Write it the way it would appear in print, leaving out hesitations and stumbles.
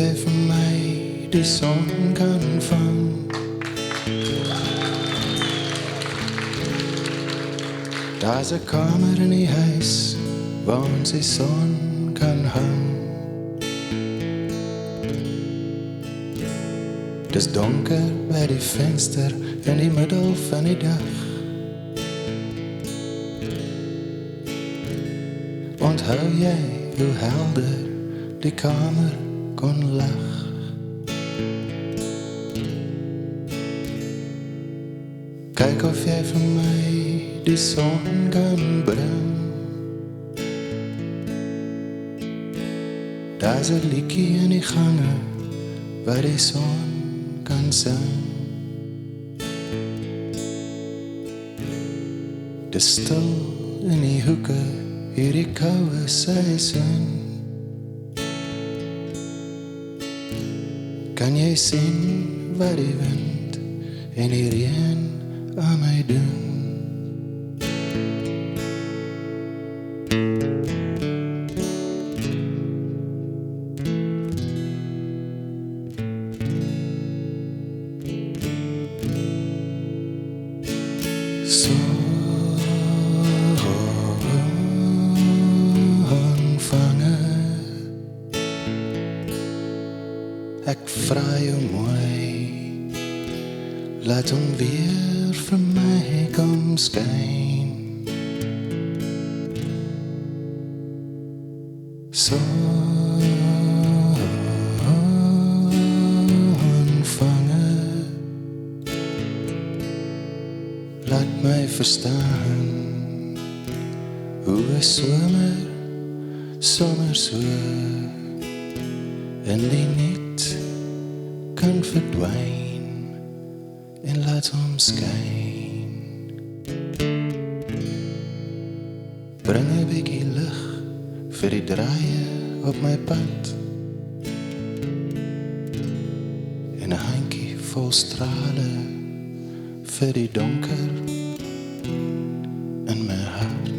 jy vir my die son kan vang. Daar's 'n kamer in die huis waar ons die son kan hang. Dis donker by die venster in die middel van die dag. Onthou jy hoe helder die kamer kon lag? Kyk of jy vir my die son kan bring. Daar's 'n liedjie in die gange waar die son kan sing. Dis stil in die hoeke hierdie koue seisoen. Kan jy sien wat die wind en die reën aan my doen? Ek vra jou mooi, laat hom weer vir my kom skyn. Sonvanger, laat my verstaan hoe 'n somer so in die niet kan verdwyn en laat hom skyn. Bring 'n bietjie lig vir die draaie op my pad en 'n handjie vol strale vir die donker in my hart.